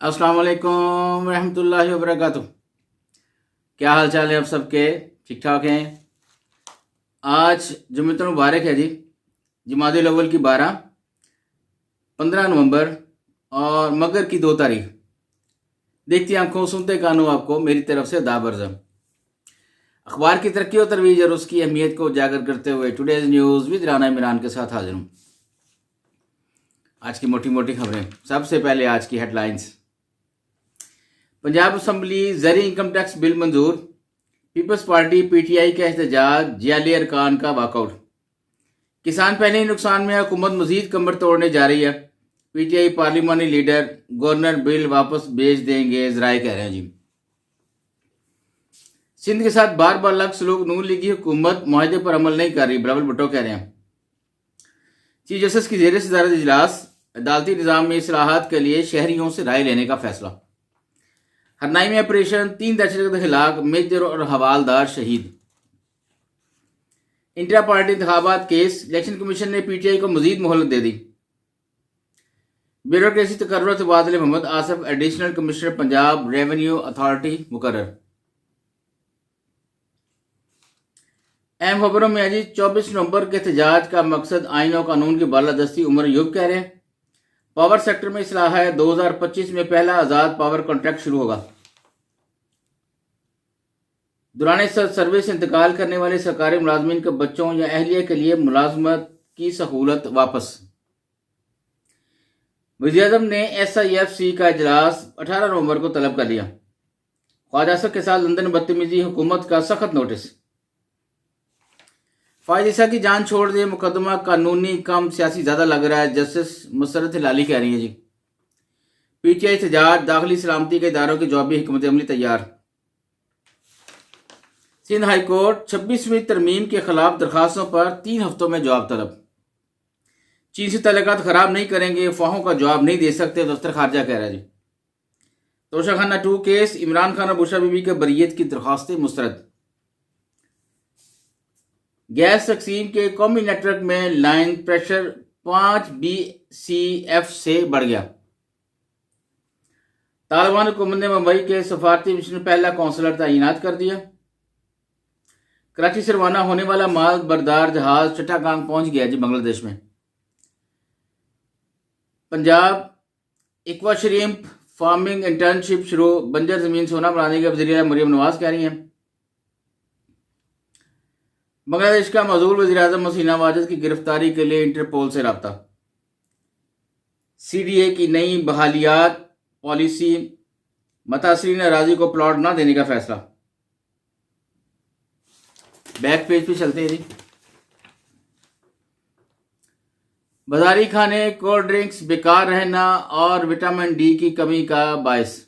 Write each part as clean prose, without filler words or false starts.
السلام علیکم ورحمۃ اللہ وبرکاتہ۔ کیا حال چال ہے آپ سب کے؟ ٹھیک ٹھاک ہیں؟ آج جمعۃ المبارک ہے جی، جمادی الاول کی 15 نومبر اور مگر کی 2 تاریخ۔ دیکھتی آنکھوں سنتے کانوں آپ کو میری طرف سے داب عرض۔ اخبار کی ترقی و ترویج اور اس کی اہمیت کو اجاگر کرتے ہوئے today's news with Rana Imran کے ساتھ حاضر ہوں۔ آج کی موٹی موٹی خبریں۔ سب سے پہلے آج کی ہیڈ لائنز۔ پنجاب اسمبلی زرعی انکم ٹیکس بل منظور، Peoples Party P T I کا احتجاج، جعلی ارکان کا واک آؤٹ۔ کسان پہلے ہی نقصان میں، حکومت مزید کمر توڑنے جا رہی ہے، پی ٹی آئی پارلیمانی لیڈر گورنر بل واپس بھیج دیں گے، ذرائع کہہ رہے ہیں جی۔ سندھ کے ساتھ بار بار لگ سلوک، نون لیگی حکومت معاہدے پر عمل نہیں کر رہی، بلاول بھٹو کہہ رہے ہیں۔ چیف جسٹس کی زیر صدارت اجلاس، عدالتی نظام میں اصلاحات کے لیے شہریوں سے رائے لینے کا فیصلہ۔ ہرنائی میں آپریشن، 3 دہشت گرد ہلاک، میجر اور حوالدار شہید۔ انٹرا پارٹی انتخابات کیس، الیکشن کمیشن نے پی ٹی آئی کو مزید مہلت دے دی۔ بیوروکریسی تقرر و تبادلے، Muhammad Asif additional commissioner Punjab revenue authority مقرر۔ اہم خبروں میں آج 24 نومبر کے احتجاج کا مقصد آئین و قانون کی بالادستی، عمر ایوب کہہ رہے ہیں۔ پاور سیکٹر میں اصلاح ہے، 2025 میں پہلا آزاد پاور کانٹریکٹ شروع ہوگا۔ دوران سروس انتقال کرنے والے سرکاری ملازمین کے بچوں یا اہلیہ کے لیے ملازمت کی سہولت واپس۔ وزیراعظم نے ایس آئی ایف سی کا اجلاس 18 نومبر کو طلب کر لیا۔ خواجہ اسد کے ساتھ لندن بدتمیزی، حکومت کا سخت نوٹس۔ فائز عیسیٰ کی جان چھوڑ دے، مقدمہ قانونی کم سیاسی زیادہ لگ رہا ہے، جسٹس مسرت ہلالی کہہ رہی ہیں جی۔ پی ٹی آئی احتجاج، داخلی سلامتی کے اداروں کی جوابی حکمت عملی تیار۔ سندھ ہائی کورٹ 26ویں ترمیم کے خلاف درخواستوں پر 3 ہفتوں میں جواب طلب۔ چین سے تعلقات خراب نہیں کریں گے، افواہوں کا جواب نہیں دے سکتے، دفتر خارجہ کہہ رہا ہے جی۔ توشہ خانہ 2 کیس، عمران خان اور بشرا بی بی کے بریت کی درخواستیں مسترد۔ گیس تقسیم کے قومی نیٹ ورک میں لائن پریشر 5 BCF سے بڑھ گیا۔ طالبان حکومت نے ممبئی کے سفارتی مشن پہلا کونسلر تعینات کر دیا۔ کراچی سے روانہ ہونے والا مال بردار جہاز چٹاگانگ پہنچ گیا جی بنگلہ دیش میں۔ پنجاب ایکوا شریمپ فارمنگ انٹرنشپ شروع، بنجر زمین سونا بنانے کے وزیر اعظم مریم نواز کہہ رہی ہیں۔ بنگلہ دیش کا معزول وزیر اعظم حسینہ واجد کی گرفتاری کے لیے انٹرپول سے رابطہ۔ سی ڈی اے کی نئی بحالیات پالیسی، متاثرین اراضی کو پلاٹ نہ دینے کا فیصلہ۔ بیک پیج پہ چلتے ہیں جی۔ بازاری کھانے، کولڈ ڈرنکس بیکار رہنا اور وٹامن ڈی کی کمی کا باعث۔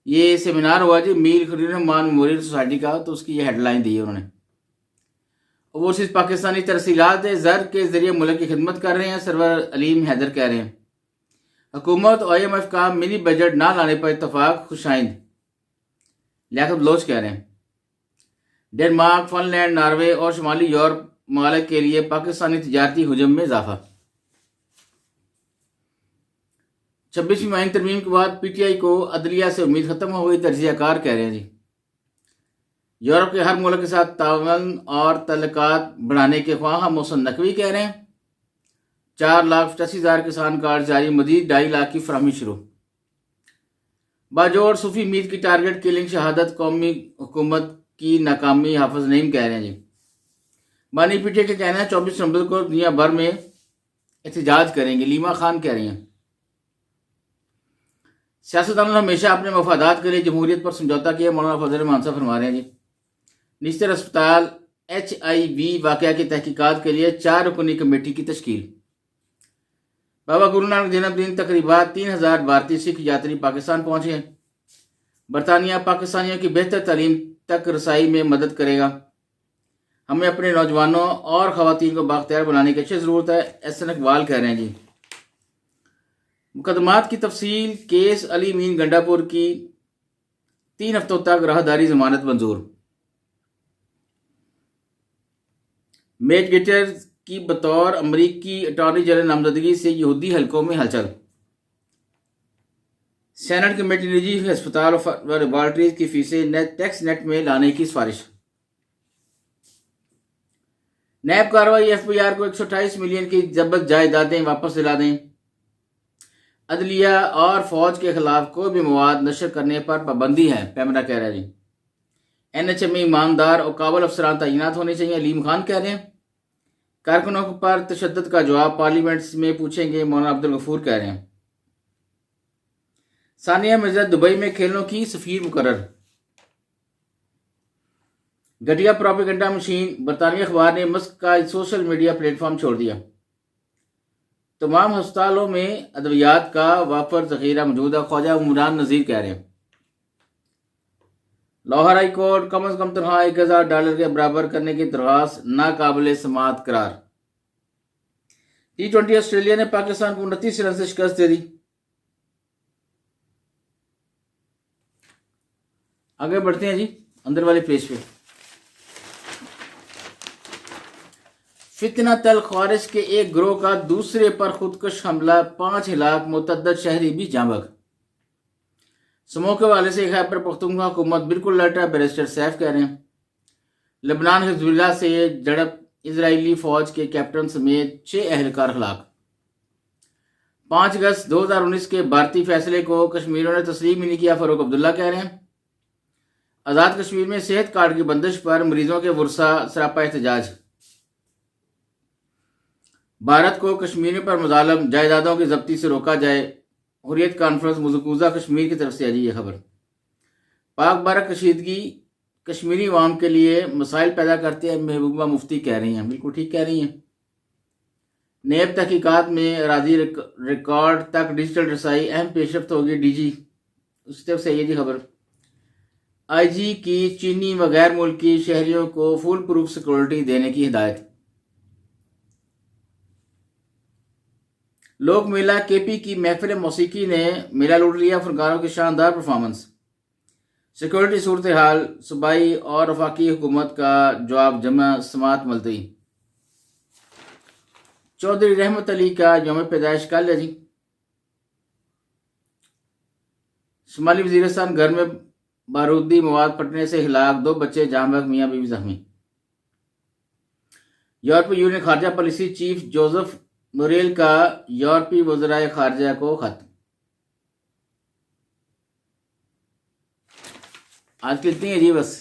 یہ سیمینار ہوا جی میر خلیل الرحمان میموریل سوسائٹی کا، تو اس کی یہ ہیڈ لائن دی ہے انہوں نے۔ اوورسیز پاکستانی ترسیلات زر کے ذریعے ملک کی خدمت کر رہے ہیں، سرور علیم حیدر کہہ رہے ہیں۔ حکومت اور IMF کا منی بجٹ نہ لانے پر اتفاق، خوشائند لیاقت بلوچ کہہ رہے ہیں۔ ڈنمارک، فن لینڈ، ناروے اور شمالی یورپ ممالک کے لیے پاکستانی تجارتی حجم میں اضافہ۔ 26ویں آئین ترمیم کے بعد پی ٹی آئی کو عدلیہ سے امید ختم ہو گئی، تجزیہ کار کہہ رہے ہیں جی۔ یورپ کے ہر ملک کے ساتھ تعاون اور تعلقات بڑھانے کے خواہاں محسن نقوی کہہ رہے ہیں۔ 4,85,000 کسان کارڈ جاری، مزید 2.5 لاکھ کی فراہمی شروع۔ باجوڑ صوفی میر کی ٹارگٹ کلنگ شہادت قومی حکومت کی ناکامی، حافظ نعیم کہہ رہے ہیں جی۔ بانی پی ٹی آئی کا کہنا ہے 24 نومبر کو دنیا بھر میں احتجاج کریں گے، لیما خان کہہ رہی ہیں۔ سیاستدانوں نے ہمیشہ اپنے مفادات کے لیے جمہوریت پر سمجھوتا کیا، مولانا فضل الرحمان صاحب فرما رہے ہیں جی۔ نشتر اسپتال HIV واقعہ کی تحقیقات کے لیے 4 رکنی کمیٹی کی تشکیل۔ بابا گرو نانک جنم دن تقریبات، 3,000 بھارتی سکھ یاتری پاکستان پہنچے ہیں۔ برطانیہ پاکستانیوں کی بہتر تعلیم تک رسائی میں مدد کرے گا، ہمیں اپنے نوجوانوں اور خواتین کو بااختیار بنانے کی اشد ضرورت ہے، SN اقبال کہہ رہے ہیں جی۔ مقدمات کی تفصیل، کیس علی مین گنڈا پور کی 3 ہفتوں تک راہداری ضمانت منظور۔ میٹ گیٹر کی بطور امریکی اٹارنی جنرل نامزدگی سے یہودی حلقوں میں ہلچل۔ سینٹ کمیٹی نجی ہسپتال و لیبارٹریز کی فیسیں ٹیکس نیٹ میں لانے کی سفارش. نیب کارروائی ایف بی آر کو 128 ملین کی ضبط جائیدادیں واپس دلا دیں. عدلیہ اور فوج کے خلاف کوئی بھی مواد نشر کرنے پر پابندی ہے، پیمرا کہہ رہے ہیں. این ایچ ایم میں ایماندار اور قابل افسران تعینات ہونے چاہیے، علیم خان کہہ رہے ہیں. کارکنوں پر تشدد کا جواب پارلیمنٹ میں پوچھیں گے، مولانا عبدالغفور کہہ رہے ہیں. ثانیہ مرزا دبئی میں کھیلوں کی سفیر مقرر. گھٹیا پروپیگنڈا مشین. برطانوی اخبار نے مسک کا سوشل میڈیا پلیٹ فارم چھوڑ دیا. تمام ہسپتالوں میں ادویات کا وافر ذخیرہ موجود ہے، خواجہ عمران نذیر کہہ رہے ہیں. لاہور ہائی کورٹ کم از کم تنخواہ $1000 کے برابر کرنے کی درخواست ناقابل سماعت قرار. T20 آسٹریلیا نے پاکستان کو 29 رن سے شکست دے دی. آگے بڑھتے ہیں جی اندر والے پیج پہ. فتنہ تل خوارج کے ایک گروہ کا دوسرے پر خودکش حملہ، 5 ہلاک، متعدد شہری بھی جاں بحق. سمو کے حوالے سے خیبر پختونخوا حکومت بالکل الرٹ ہے، بیرسٹر سیف کہہ رہے ہیں. لبنان حزب اللہ سے جھڑپ، اسرائیلی فوج کے کیپٹن سمیت 6 اہلکار ہلاک. 5 اگست 2019 کے بھارتی فیصلے کو کشمیریوں نے تسلیم ہی نہیں کیا، فاروق عبداللہ کہہ رہے ہیں. آزاد کشمیر میں صحت کارڈ کی بندش پر مریضوں کے ورثاء سراپا احتجاج. بھارت کو کشمیریوں پر مظالم، جائیدادوں کی ضبطی سے روکا جائے. حریت کانفرنس مقبوضہ کشمیر کی طرف سے ہے جی یہ خبر. پاک بھارت کشیدگی کشمیری عوام کے لیے مسائل پیدا کرتے ہیں، محبوبہ مفتی کہہ رہی ہیں. بالکل ٹھیک کہہ رہی ہیں. نیب تحقیقات میں اراضی ریکارڈ تک ڈیجیٹل رسائی اہم پیش رفت ہوگی، ڈی جی اس کی طرف سے یہ جی خبر. آئی جی کی چینی و غیر ملکی شہریوں کو فول پروف سیکورٹی دینے کی ہدایت. لوک میلہ کے پی کی محفل موسیقی نے میلہ لوٹ لیا، فنکاروں کی شاندار پرفارمنس. سیکورٹی صورتحال، صوبائی اور وفاقی حکومت کا جواب جمع، سماعت ملتوی. چودھری رحمت علی کا یوم پیدائش کل ہے جی. شمالی وزیرستان گھر میں بارودی مواد پھٹنے سے ہلاک، 2 بچے جاں بحق، میاں بیوی زخمی. یورپی یونین خارجہ پالیسی چیف جوزف موریل کا یورپی وزرائے خارجہ کو خط. آج کتنی ہے جی، بس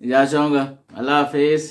اجازت چاہوں گا. اللہ حافظ.